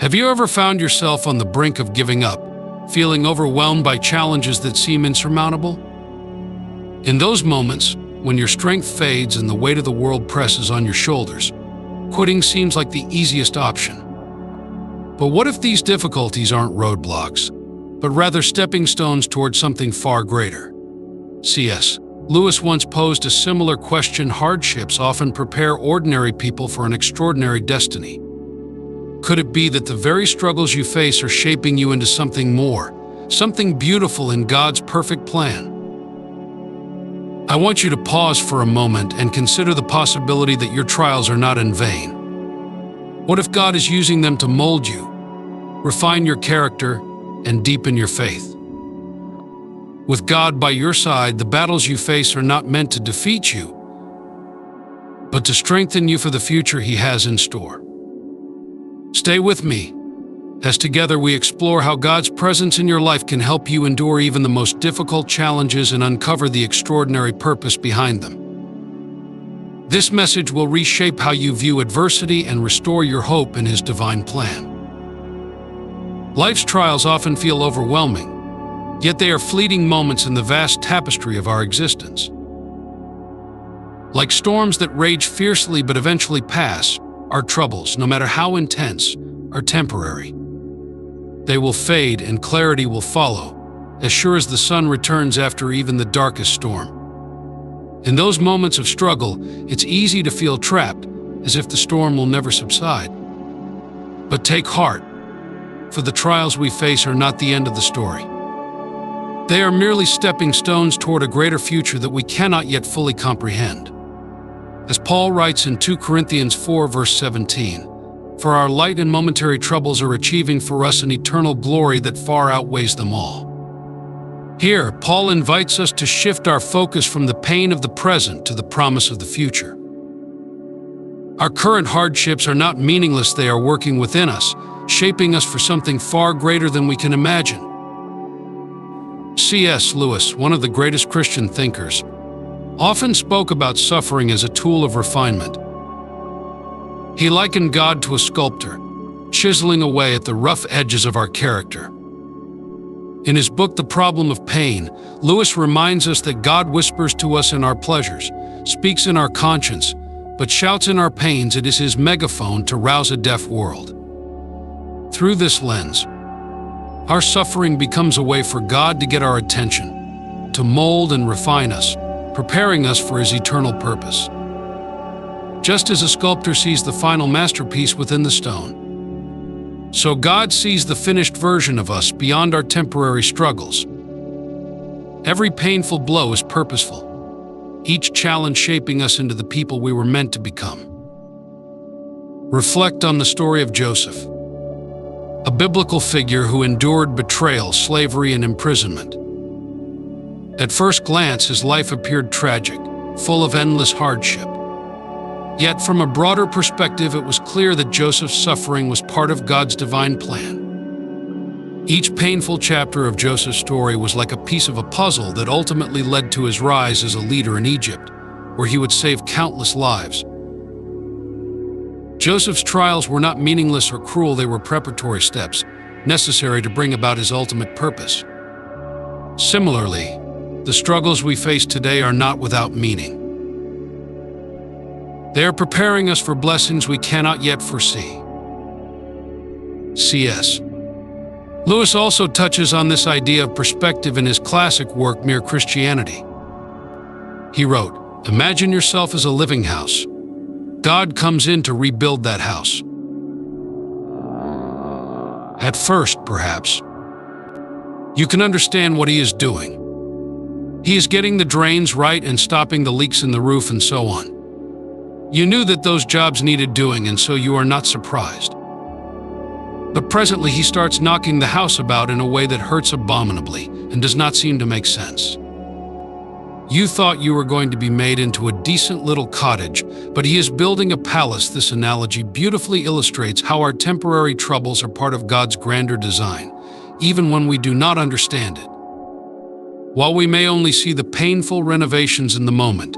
Have you ever found yourself on the brink of giving up, feeling overwhelmed by challenges that seem insurmountable? In those moments, when your strength fades and the weight of the world presses on your shoulders, quitting seems like the easiest option. But what if these difficulties aren't roadblocks, but rather stepping stones towards something far greater? C.S. Lewis once posed a similar question: hardships often prepare ordinary people for an extraordinary destiny. Could it be that the very struggles you face are shaping you into something more, something beautiful in God's perfect plan? I want you to pause for a moment and consider the possibility that your trials are not in vain. What if God is using them to mold you, refine your character, and deepen your faith? With God by your side, the battles you face are not meant to defeat you, but to strengthen you for the future He has in store. Stay with me, as together we explore how God's presence in your life can help you endure even the most difficult challenges and uncover the extraordinary purpose behind them. This message will reshape how you view adversity and restore your hope in His divine plan. Life's trials often feel overwhelming, yet they are fleeting moments in the vast tapestry of our existence. Like storms that rage fiercely but eventually pass, our troubles, no matter how intense, are temporary. They will fade and clarity will follow, as sure as the sun returns after even the darkest storm. In those moments of struggle, it's easy to feel trapped, as if the storm will never subside. But take heart, for the trials we face are not the end of the story. They are merely stepping stones toward a greater future that we cannot yet fully comprehend. As Paul writes in 2 Corinthians 4, verse 17, "For our light and momentary troubles are achieving for us an eternal glory that far outweighs them all." Here, Paul invites us to shift our focus from the pain of the present to the promise of the future. Our current hardships are not meaningless. They are working within us, shaping us for something far greater than we can imagine. C.S. Lewis, one of the greatest Christian thinkers, often spoke about suffering as a tool of refinement. He likened God to a sculptor, chiseling away at the rough edges of our character. In his book, The Problem of Pain, Lewis reminds us that God whispers to us in our pleasures, speaks in our conscience, but shouts in our pains. It is His megaphone to rouse a deaf world. Through this lens, our suffering becomes a way for God to get our attention, to mold and refine us, preparing us for His eternal purpose. Just as a sculptor sees the final masterpiece within the stone, so God sees the finished version of us beyond our temporary struggles. Every painful blow is purposeful, each challenge shaping us into the people we were meant to become. Reflect on the story of Joseph, a biblical figure who endured betrayal, slavery, and imprisonment. At first glance, his life appeared tragic, full of endless hardship. Yet, from a broader perspective, it was clear that Joseph's suffering was part of God's divine plan. Each painful chapter of Joseph's story was like a piece of a puzzle that ultimately led to his rise as a leader in Egypt, where he would save countless lives. Joseph's trials were not meaningless or cruel. They were preparatory steps, necessary to bring about his ultimate purpose. Similarly, the struggles we face today are not without meaning. They are preparing us for blessings we cannot yet foresee. C.S. Lewis also touches on this idea of perspective in his classic work, Mere Christianity. He wrote, "Imagine yourself as a living house. God comes in to rebuild that house. At first, perhaps, you can understand what He is doing. He is getting the drains right and stopping the leaks in the roof and so on. You knew that those jobs needed doing, and so you are not surprised. But presently He starts knocking the house about in a way that hurts abominably and does not seem to make sense. You thought you were going to be made into a decent little cottage, but He is building a palace." This analogy beautifully illustrates how our temporary troubles are part of God's grander design, even when we do not understand it. While we may only see the painful renovations in the moment,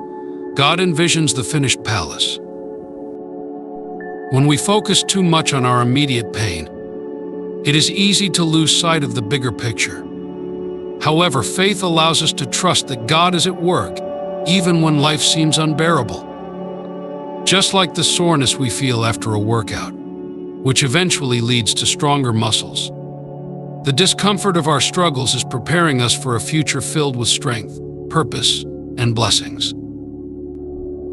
God envisions the finished palace. When we focus too much on our immediate pain, It is easy to lose sight of the bigger picture. However, faith allows us to trust that God is at work, even when life seems unbearable. Just like the soreness we feel after a workout, which eventually leads to stronger muscles. The discomfort of our struggles is preparing us for a future filled with strength, purpose, and blessings.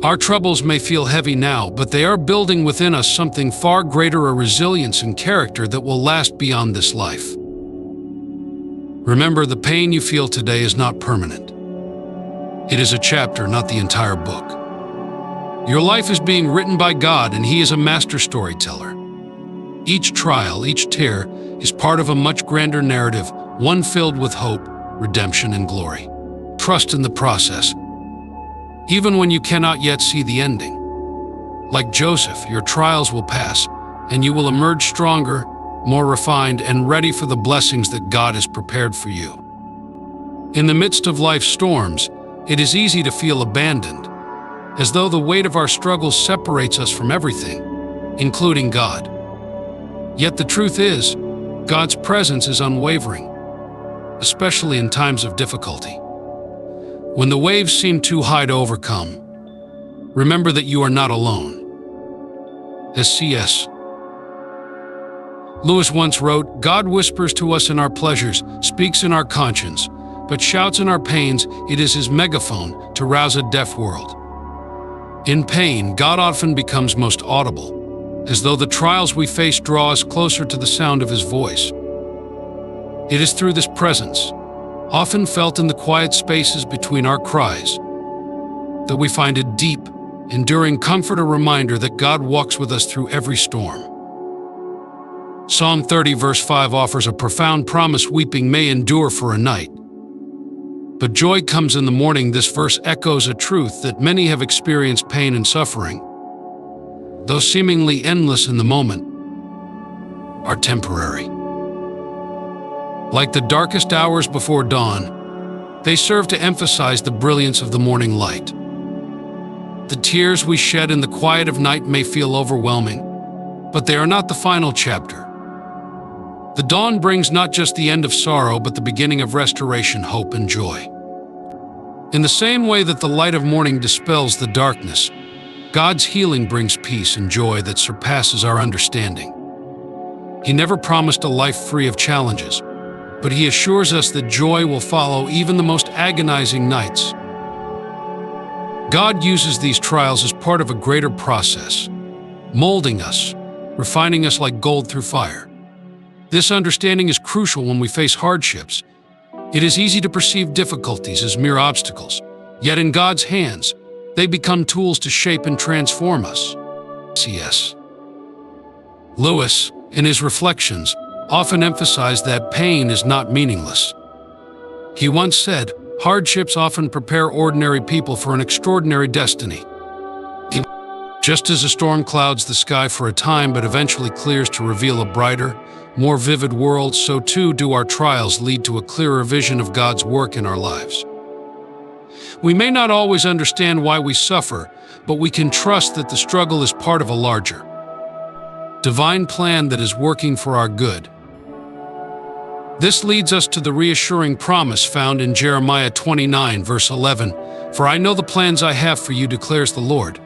Our troubles may feel heavy now, but they are building within us something far greater, a resilience and character that will last beyond this life. Remember, the pain you feel today is not permanent. It is a chapter, not the entire book. Your life is being written by God, and He is a master storyteller. Each trial, each tear, is part of a much grander narrative, one filled with hope, redemption, and glory. Trust in the process, even when you cannot yet see the ending. Like Joseph, your trials will pass, and you will emerge stronger, more refined, and ready for the blessings that God has prepared for you. In the midst of life's storms, it is easy to feel abandoned, as though the weight of our struggles separates us from everything, including God. Yet the truth is, God's presence is unwavering, especially in times of difficulty. When the waves seem too high to overcome, remember that you are not alone. As C.S. Lewis once wrote, "God whispers to us in our pleasures, speaks in our conscience, but shouts in our pains. It is His megaphone to rouse a deaf world." In pain, God often becomes most audible, as though the trials we face draw us closer to the sound of His voice. It is through this presence, often felt in the quiet spaces between our cries, that we find a deep, enduring comfort, a reminder that God walks with us through every storm. Psalm 30 verse 5 offers a profound promise: weeping may endure for a night, but joy comes in the morning. This verse echoes a truth that many have experienced: pain and suffering, though seemingly endless in the moment, are temporary. Like the darkest hours before dawn, they serve to emphasize the brilliance of the morning light. The tears we shed in the quiet of night may feel overwhelming, but they are not the final chapter. The dawn brings not just the end of sorrow, but the beginning of restoration, hope, and joy. In the same way that the light of morning dispels the darkness, God's healing brings peace and joy that surpasses our understanding. He never promised a life free of challenges, but He assures us that joy will follow even the most agonizing nights. God uses these trials as part of a greater process, molding us, refining us like gold through fire. This understanding is crucial when we face hardships. It is easy to perceive difficulties as mere obstacles, yet in God's hands, they become tools to shape and transform us. C.S. Lewis, in his reflections, often emphasized that pain is not meaningless. He once said, "Hardships often prepare ordinary people for an extraordinary destiny." Just as a storm clouds the sky for a time but eventually clears to reveal a brighter, more vivid world, so too do our trials lead to a clearer vision of God's work in our lives. We may not always understand why we suffer, but we can trust that the struggle is part of a larger, divine plan that is working for our good. This leads us to the reassuring promise found in Jeremiah 29, verse 11, "For I know the plans I have for you, declares the Lord,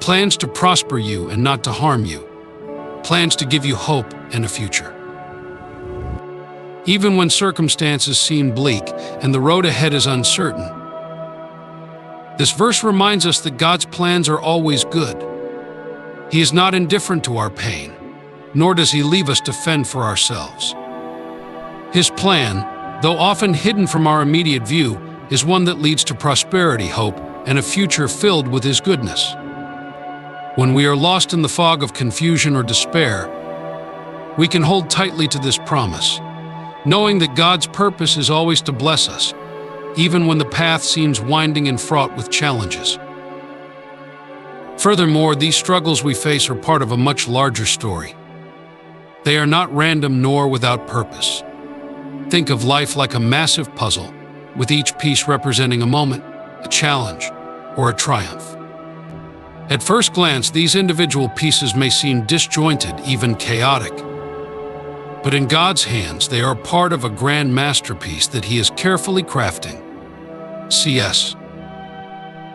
plans to prosper you and not to harm you, plans to give you hope and a future." Even when circumstances seem bleak and the road ahead is uncertain, this verse reminds us that God's plans are always good. He is not indifferent to our pain, nor does He leave us to fend for ourselves. His plan, though often hidden from our immediate view, is one that leads to prosperity, hope, and a future filled with His goodness. When we are lost in the fog of confusion or despair, we can hold tightly to this promise, knowing that God's purpose is always to bless us, even when the path seems winding and fraught with challenges. Furthermore, these struggles we face are part of a much larger story. They are not random nor without purpose. Think of life like a massive puzzle, with each piece representing a moment, a challenge, or a triumph. At first glance, these individual pieces may seem disjointed, even chaotic. but in God's hands they are part of a grand masterpiece that He is carefully crafting. C.S.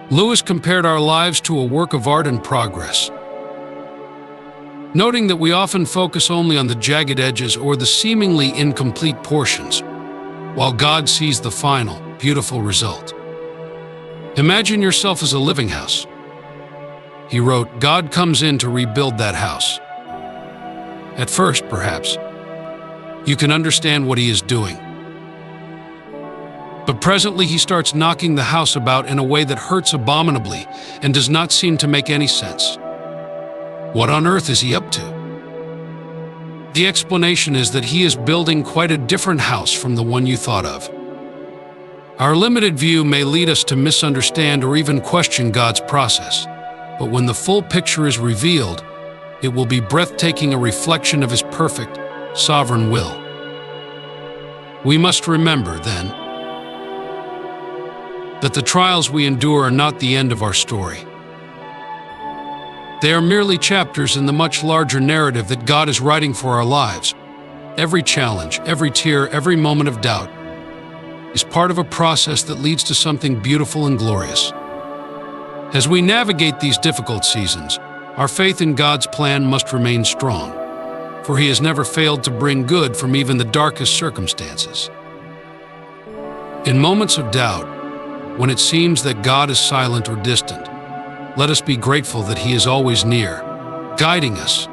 Lewis compared our lives to a work of art in progress, noting that we often focus only on the jagged edges or the seemingly incomplete portions, while God sees the final, beautiful result. Imagine yourself as a living house. He wrote, God comes in to rebuild that house. At first, perhaps, you can understand what He is doing. But presently He starts knocking the house about in a way that hurts abominably and does not seem to make any sense. What on earth is He up to? The explanation is that He is building quite a different house from the one you thought of. Our limited view may lead us to misunderstand or even question God's process, but when the full picture is revealed, it will be breathtaking, a reflection of His perfect, sovereign will. We must remember, then, that the trials we endure are not the end of our story. They are merely chapters in the much larger narrative that God is writing for our lives. Every challenge, every tear, every moment of doubt is part of a process that leads to something beautiful and glorious. As we navigate these difficult seasons, our faith in God's plan must remain strong, for He has never failed to bring good from even the darkest circumstances. In moments of doubt, when it seems that God is silent or distant, let us be grateful that He is always near, guiding us,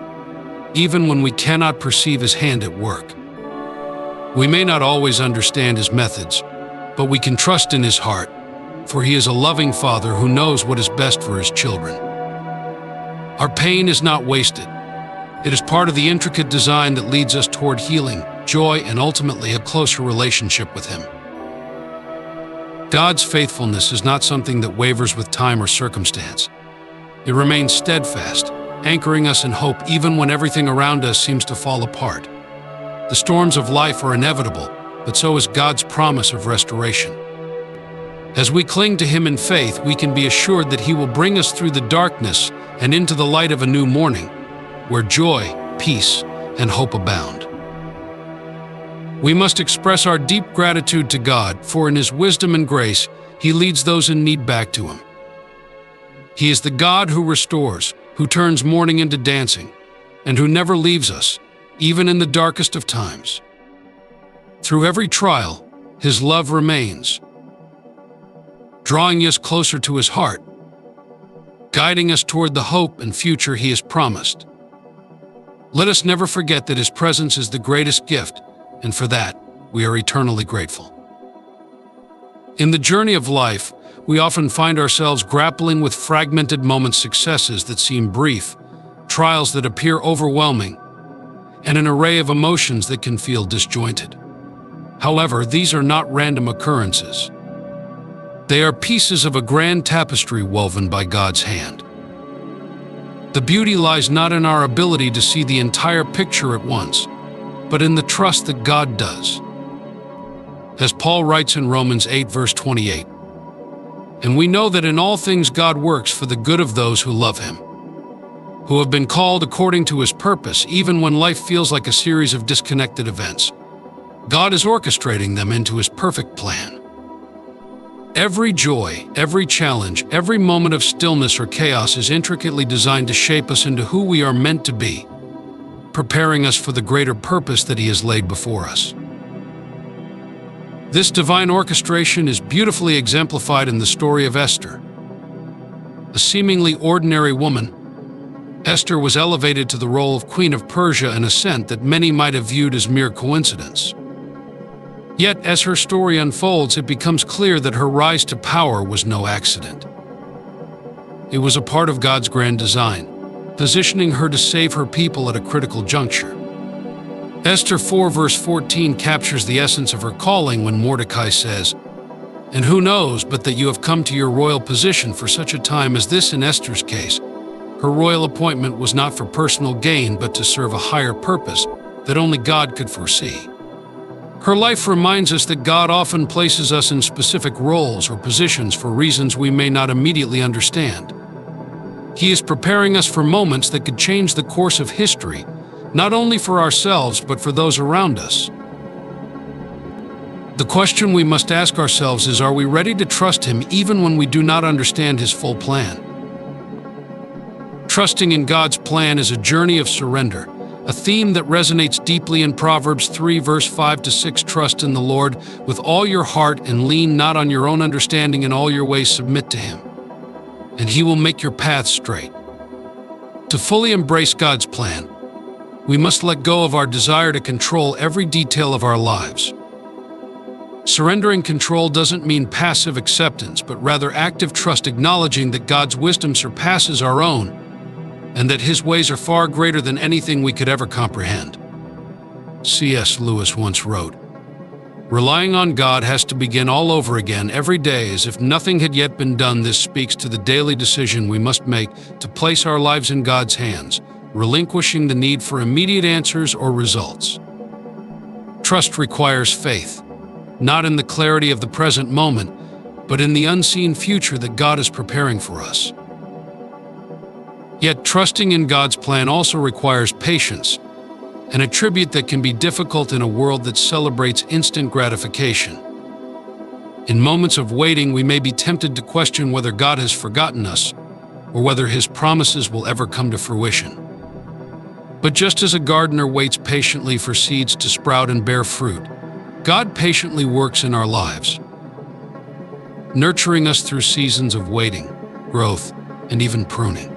even when we cannot perceive His hand at work. We may not always understand His methods, but we can trust in His heart, for He is a loving Father who knows what is best for His children. Our pain is not wasted. It is part of the intricate design that leads us toward healing, joy, and ultimately a closer relationship with Him. God's faithfulness is not something that wavers with time or circumstance. It remains steadfast, anchoring us in hope even when everything around us seems to fall apart. The storms of life are inevitable, but so is God's promise of restoration. As we cling to Him in faith, we can be assured that He will bring us through the darkness and into the light of a new morning, where joy, peace, and hope abound. We must express our deep gratitude to God, for in His wisdom and grace, He leads those in need back to Him. He is the God who restores, who turns mourning into dancing, and who never leaves us, even in the darkest of times. Through every trial, His love remains, drawing us closer to His heart, guiding us toward the hope and future He has promised. Let us never forget that His presence is the greatest gift, and for that, we are eternally grateful. In the journey of life, we often find ourselves grappling with fragmented moments, successes that seem brief, trials that appear overwhelming, and an array of emotions that can feel disjointed. However, these are not random occurrences. They are pieces of a grand tapestry woven by God's hand. The beauty lies not in our ability to see the entire picture at once, but in the trust that God does. As Paul writes in Romans 8, verse 28, "And we know that in all things God works for the good of those who love Him, who have been called according to His purpose, even when life feels like a series of disconnected events. God is orchestrating them into His perfect plan." Every joy, every challenge, every moment of stillness or chaos is intricately designed to shape us into who we are meant to be, preparing us for the greater purpose that He has laid before us. This divine orchestration is beautifully exemplified in the story of Esther. A seemingly ordinary woman, Esther was elevated to the role of Queen of Persia, an ascent that many might have viewed as mere coincidence. Yet, as her story unfolds, it becomes clear that her rise to power was no accident. It was a part of God's grand design, positioning her to save her people at a critical juncture. Esther 4 verse 14 captures the essence of her calling when Mordecai says, "And who knows but that you have come to your royal position for such a time as this?" In Esther's case, her royal appointment was not for personal gain but to serve a higher purpose that only God could foresee. Her life reminds us that God often places us in specific roles or positions for reasons we may not immediately understand. He is preparing us for moments that could change the course of history not only for ourselves but for those around us. The question we must ask ourselves is, are we ready to trust Him even when we do not understand His full plan? Trusting in God's plan is a journey of surrender, a theme that resonates deeply in Proverbs 3 verse 5-6. Trust in the Lord with all your heart and lean not on your own understanding. In all your ways submit to Him, and He will make your paths straight. To fully embrace God's plan, we must let go of our desire to control every detail of our lives. Surrendering control doesn't mean passive acceptance, but rather active trust, acknowledging that God's wisdom surpasses our own, and that His ways are far greater than anything we could ever comprehend. C.S. Lewis once wrote, "Relying on God has to begin all over again every day as if nothing had yet been done." This speaks to the daily decision we must make to place our lives in God's hands, relinquishing the need for immediate answers or results. Trust requires faith, not in the clarity of the present moment, but in the unseen future that God is preparing for us. Yet trusting in God's plan also requires patience, an attribute that can be difficult in a world that celebrates instant gratification. In moments of waiting, we may be tempted to question whether God has forgotten us or whether His promises will ever come to fruition. But just as a gardener waits patiently for seeds to sprout and bear fruit, God patiently works in our lives, nurturing us through seasons of waiting, growth, and even pruning.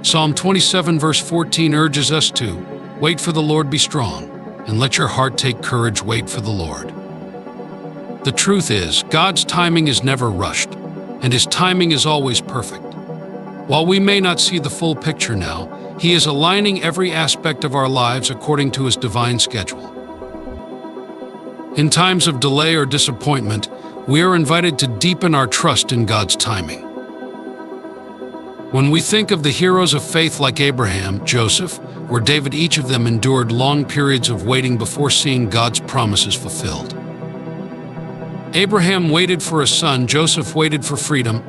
Psalm 27 verse 14 urges us to wait for the Lord, be strong, and let your heart take courage. Wait for the Lord. The truth is, God's timing is never rushed, and His timing is always perfect. While we may not see the full picture now, He is aligning every aspect of our lives according to His divine schedule. In times of delay or disappointment, we are invited to deepen our trust in God's timing. When we think of the heroes of faith like Abraham, Joseph, or David, each of them endured long periods of waiting before seeing God's promises fulfilled. Abraham waited for a son, Joseph waited for freedom,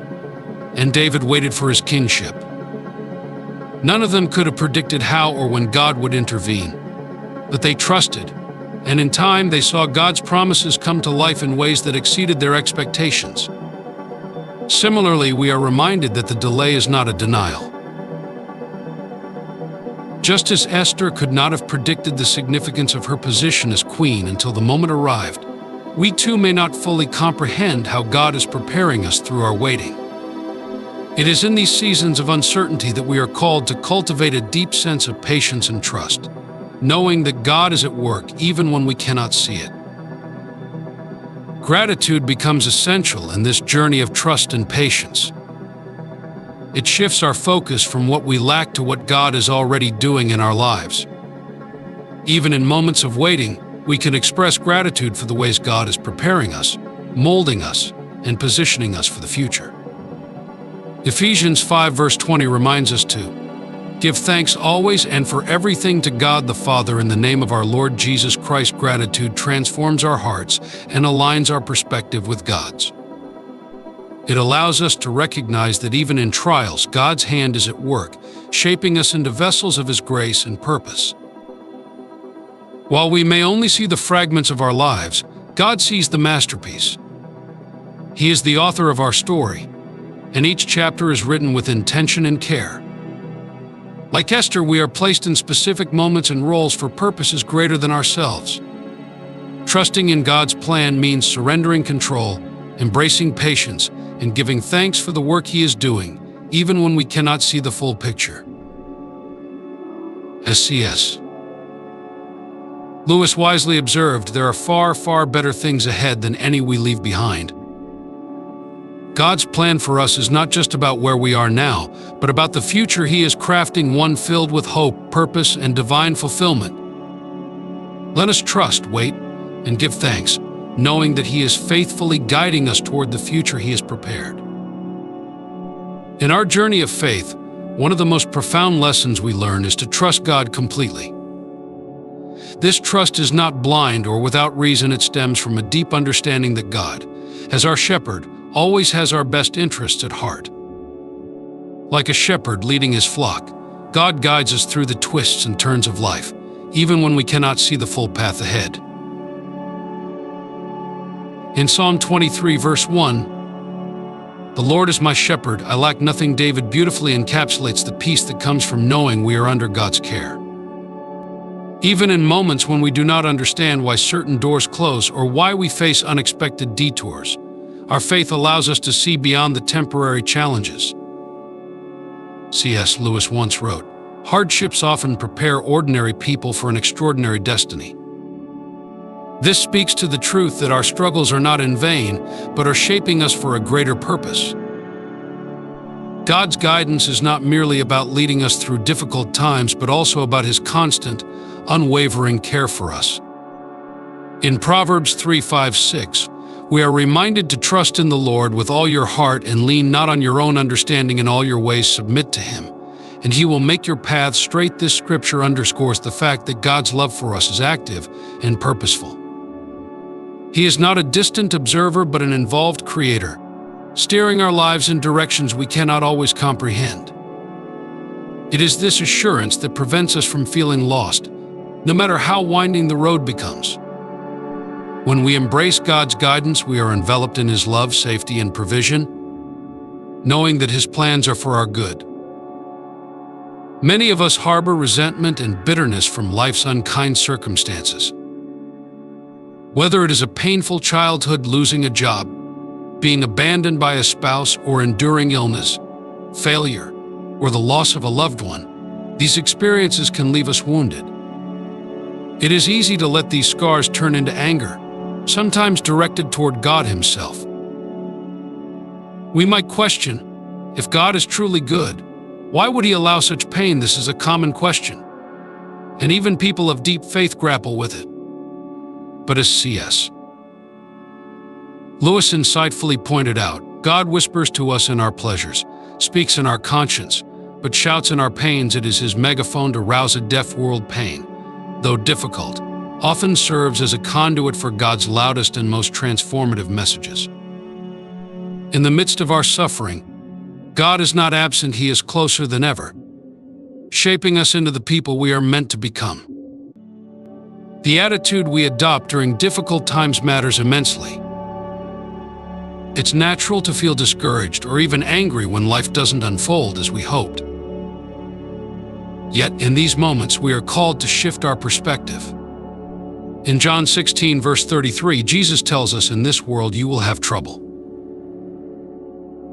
and David waited for his kingship. None of them could have predicted how or when God would intervene, but they trusted, and in time they saw God's promises come to life in ways that exceeded their expectations. Similarly, we are reminded that the delay is not a denial. Just as Esther could not have predicted the significance of her position as queen until the moment arrived, we too may not fully comprehend how God is preparing us through our waiting. It is in these seasons of uncertainty that we are called to cultivate a deep sense of patience and trust, knowing that God is at work even when we cannot see it. Gratitude becomes essential in this journey of trust and patience. It shifts our focus from what we lack to what God is already doing in our lives. Even in moments of waiting, we can express gratitude for the ways God is preparing us, molding us, and positioning us for the future. Ephesians 5 verse 20 reminds us to give thanks always and for everything to God the Father in the name of our Lord Jesus Christ. Gratitude transforms our hearts and aligns our perspective with God's. It allows us to recognize that even in trials, God's hand is at work, shaping us into vessels of His grace and purpose. While we may only see the fragments of our lives, God sees the masterpiece. He is the author of our story, and each chapter is written with intention and care. Like Esther, we are placed in specific moments and roles for purposes greater than ourselves. Trusting in God's plan means surrendering control, embracing patience, and giving thanks for the work He is doing, even when we cannot see the full picture. As C.S. Lewis wisely observed, there are far, far better things ahead than any we leave behind. God's plan for us is not just about where we are now, but about the future He is crafting, one filled with hope, purpose, and divine fulfillment. Let us trust, wait, and give thanks, knowing that He is faithfully guiding us toward the future He has prepared. In our journey of faith, one of the most profound lessons we learn is to trust God completely. This trust is not blind or without reason. It stems from a deep understanding that God, as our shepherd, always has our best interests at heart. Like a shepherd leading his flock, God guides us through the twists and turns of life, even when we cannot see the full path ahead. In Psalm 23, verse 1, "The Lord is my shepherd, I lack nothing," David beautifully encapsulates the peace that comes from knowing we are under God's care. Even in moments when we do not understand why certain doors close or why we face unexpected detours, our faith allows us to see beyond the temporary challenges. C.S. Lewis once wrote, "Hardships often prepare ordinary people for an extraordinary destiny." This speaks to the truth that our struggles are not in vain, but are shaping us for a greater purpose. God's guidance is not merely about leading us through difficult times, but also about His constant, unwavering care for us. In Proverbs 3:5-6, we are reminded to trust in the Lord with all your heart and lean not on your own understanding. In all your ways submit to Him, and He will make your paths straight. This scripture underscores the fact that God's love for us is active and purposeful. He is not a distant observer, but an involved creator, steering our lives in directions we cannot always comprehend. It is this assurance that prevents us from feeling lost, no matter how winding the road becomes. When we embrace God's guidance, we are enveloped in His love, safety, and provision, knowing that His plans are for our good. Many of us harbor resentment and bitterness from life's unkind circumstances. Whether it is a painful childhood, losing a job, being abandoned by a spouse, or enduring illness, failure, or the loss of a loved one, these experiences can leave us wounded. It is easy to let these scars turn into anger, sometimes directed toward God Himself. We might question, if God is truly good, why would He allow such pain? This is a common question, and even people of deep faith grapple with it. But as C.S. Lewis insightfully pointed out, God whispers to us in our pleasures, speaks in our conscience, but shouts in our pains. It is His megaphone to rouse a deaf world. Pain, though difficult, often serves as a conduit for God's loudest and most transformative messages. In the midst of our suffering, God is not absent. He is closer than ever, shaping us into the people we are meant to become. The attitude we adopt during difficult times matters immensely. It's natural to feel discouraged or even angry when life doesn't unfold as we hoped. Yet, in these moments, we are called to shift our perspective. In John 16, verse 33, Jesus tells us, "In this world you will have trouble.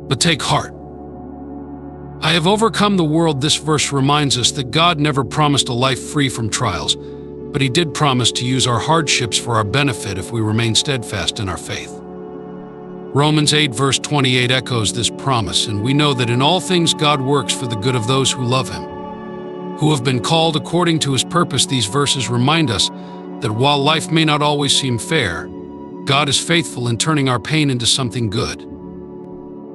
But take heart. I have overcome the world." This verse reminds us that God never promised a life free from trials, but He did promise to use our hardships for our benefit if we remain steadfast in our faith. Romans 8, verse 28 echoes this promise, and we know that in all things God works for the good of those who love Him, who have been called according to His purpose. These verses remind us that while life may not always seem fair, God is faithful in turning our pain into something good.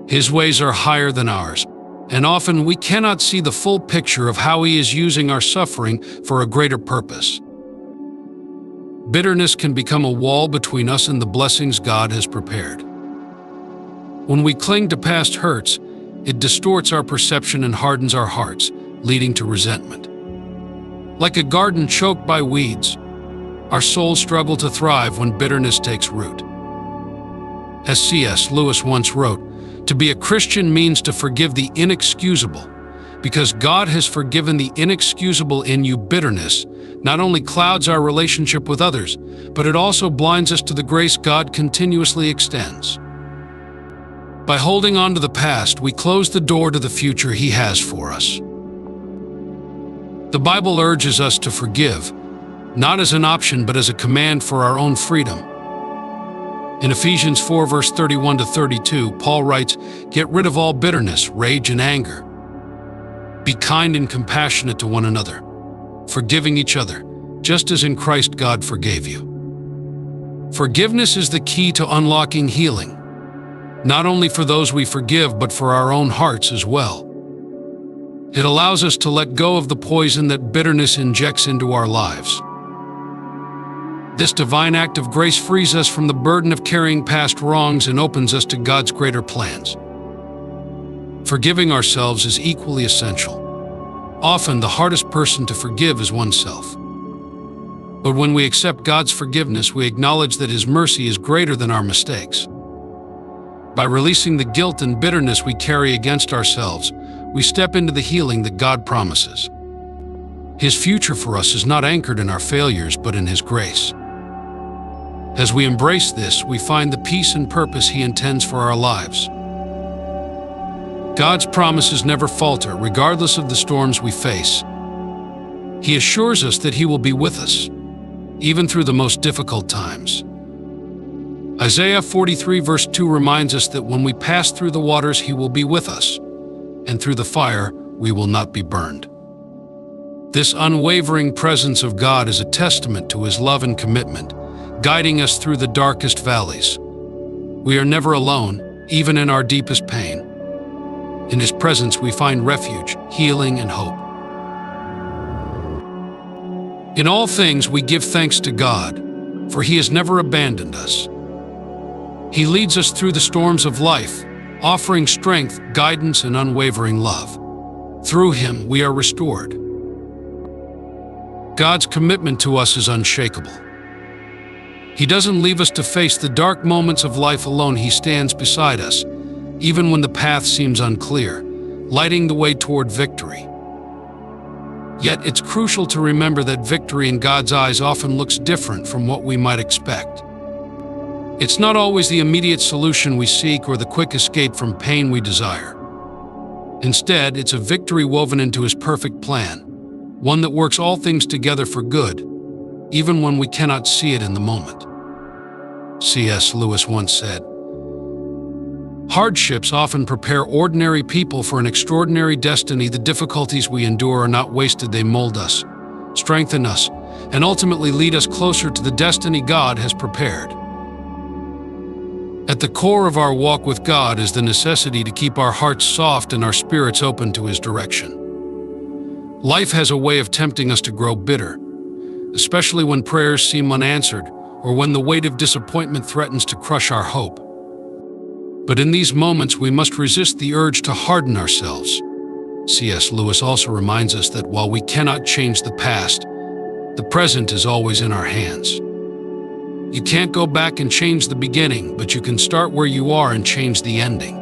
His ways are higher than ours, and often we cannot see the full picture of how He is using our suffering for a greater purpose. Bitterness can become a wall between us and the blessings God has prepared. When we cling to past hurts, it distorts our perception and hardens our hearts, leading to resentment. Like a garden choked by weeds, our souls struggle to thrive when bitterness takes root. As C.S. Lewis once wrote, "To be a Christian means to forgive the inexcusable. Because God has forgiven the inexcusable in you, bitterness not only clouds our relationship with others, but it also blinds us to the grace God continuously extends." By holding on to the past, we close the door to the future He has for us. The Bible urges us to forgive, not as an option, but as a command for our own freedom. In Ephesians 4, verse 31-32, Paul writes, "Get rid of all bitterness, rage, and anger. Be kind and compassionate to one another, forgiving each other, just as in Christ God forgave you." Forgiveness is the key to unlocking healing, not only for those we forgive, but for our own hearts as well. It allows us to let go of the poison that bitterness injects into our lives. This divine act of grace frees us from the burden of carrying past wrongs and opens us to God's greater plans. Forgiving ourselves is equally essential. Often, the hardest person to forgive is oneself. But when we accept God's forgiveness, we acknowledge that His mercy is greater than our mistakes. By releasing the guilt and bitterness we carry against ourselves, we step into the healing that God promises. His future for us is not anchored in our failures, but in His grace. As we embrace this, we find the peace and purpose He intends for our lives. God's promises never falter, regardless of the storms we face. He assures us that He will be with us, even through the most difficult times. Isaiah 43 verse 2 reminds us that when we pass through the waters, He will be with us, and through the fire, we will not be burned. This unwavering presence of God is a testament to His love and commitment, guiding us through the darkest valleys. We are never alone, even in our deepest pain. In His presence, we find refuge, healing, and hope. In all things, we give thanks to God, for He has never abandoned us. He leads us through the storms of life, offering strength, guidance, and unwavering love. Through Him, we are restored. God's commitment to us is unshakable. He doesn't leave us to face the dark moments of life alone. He stands beside us, even when the path seems unclear, lighting the way toward victory. Yet it's crucial to remember that victory in God's eyes often looks different from what we might expect. It's not always the immediate solution we seek or the quick escape from pain we desire. Instead, it's a victory woven into His perfect plan, one that works all things together for good, even when we cannot see it in the moment. C.S. Lewis once said, "Hardships often prepare ordinary people for an extraordinary destiny. The difficulties we endure are not wasted. They mold us, strengthen us, and ultimately lead us closer to the destiny God has prepared." At the core of our walk with God is the necessity to keep our hearts soft and our spirits open to His direction. Life has a way of tempting us to grow bitter, especially when prayers seem unanswered or when the weight of disappointment threatens to crush our hope. But in these moments, we must resist the urge to harden ourselves. C.S. Lewis also reminds us that while we cannot change the past, the present is always in our hands. You can't go back and change the beginning, but you can start where you are and change the ending.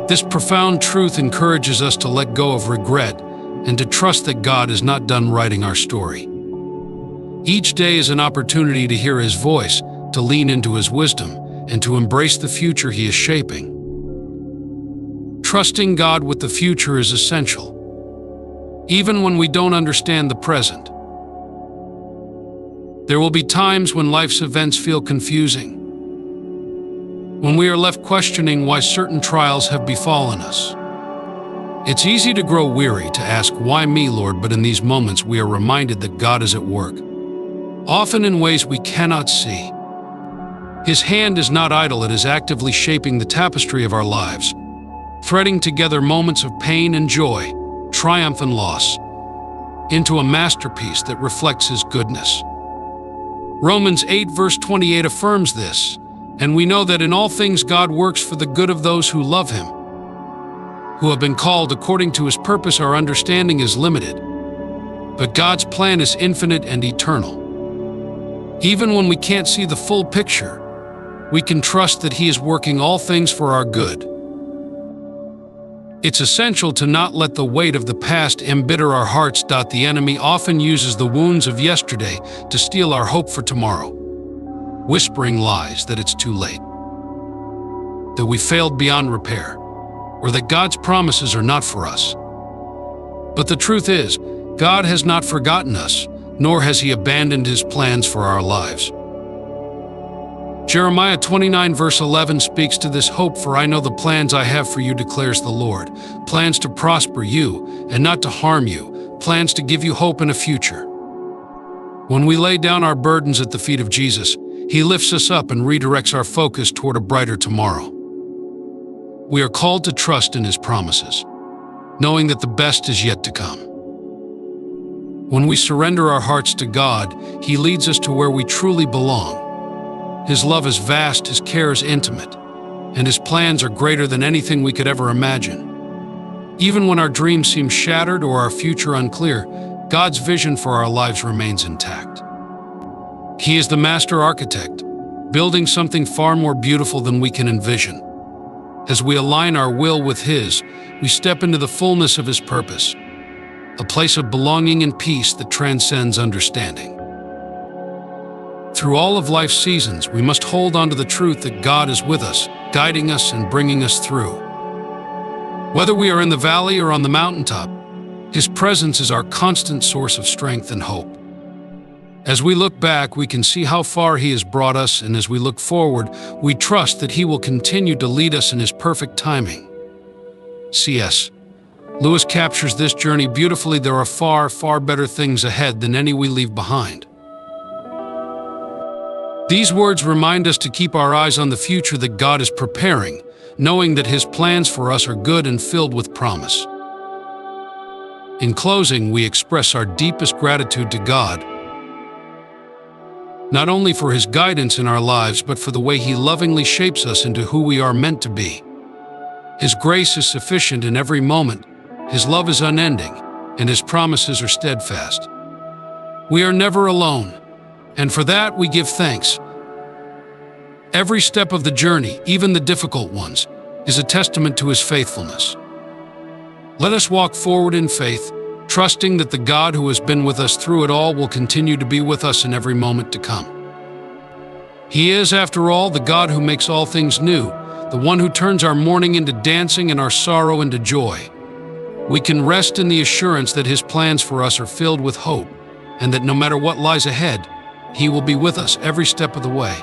This profound truth encourages us to let go of regret and to trust that God is not done writing our story. Each day is an opportunity to hear His voice, to lean into His wisdom, and to embrace the future He is shaping. Trusting God with the future is essential, even when we don't understand the present. There will be times when life's events feel confusing, when we are left questioning why certain trials have befallen us. It's easy to grow weary, to ask, "Why me, Lord?" But in these moments, we are reminded that God is at work, often in ways we cannot see. His hand is not idle. It is actively shaping the tapestry of our lives, threading together moments of pain and joy, triumph and loss, into a masterpiece that reflects His goodness. Romans 8 verse 28 affirms this, and we know that in all things God works for the good of those who love Him, who have been called according to His purpose. Our understanding is limited, but God's plan is infinite and eternal. Even when we can't see the full picture, we can trust that He is working all things for our good. It's essential to not let the weight of the past embitter our hearts. The enemy often uses the wounds of yesterday to steal our hope for tomorrow, whispering lies that it's too late, that we failed beyond repair, or that God's promises are not for us. But the truth is, God has not forgotten us, nor has He abandoned His plans for our lives. Jeremiah 29 verse 11 speaks to this hope. "For I know the plans I have for you, declares the Lord, plans to prosper you and not to harm you, plans to give you hope and a future." When we lay down our burdens at the feet of Jesus, He lifts us up and redirects our focus toward a brighter tomorrow. We are called to trust in His promises, knowing that the best is yet to come. When we surrender our hearts to God, He leads us to where we truly belong. His love is vast, His care is intimate, and His plans are greater than anything we could ever imagine. Even when our dreams seem shattered or our future unclear, God's vision for our lives remains intact. He is the master architect, building something far more beautiful than we can envision. As we align our will with His, we step into the fullness of His purpose, a place of belonging and peace that transcends understanding. Through all of life's seasons, we must hold on to the truth that God is with us, guiding us and bringing us through. Whether we are in the valley or on the mountaintop, His presence is our constant source of strength and hope. As we look back, we can see how far He has brought us, and as we look forward, we trust that He will continue to lead us in His perfect timing. C.S. Lewis captures this journey beautifully. There are far, far better things ahead than any we leave behind. These words remind us to keep our eyes on the future that God is preparing, knowing that His plans for us are good and filled with promise. In closing, we express our deepest gratitude to God, not only for His guidance in our lives, but for the way He lovingly shapes us into who we are meant to be. His grace is sufficient in every moment, His love is unending, and His promises are steadfast. We are never alone, and for that we give thanks. Every step of the journey, even the difficult ones, is a testament to His faithfulness. Let us walk forward in faith, trusting that the God who has been with us through it all will continue to be with us in every moment to come. He is, after all, the God who makes all things new, the one who turns our mourning into dancing and our sorrow into joy. We can rest in the assurance that His plans for us are filled with hope, and that no matter what lies ahead, He will be with us every step of the way.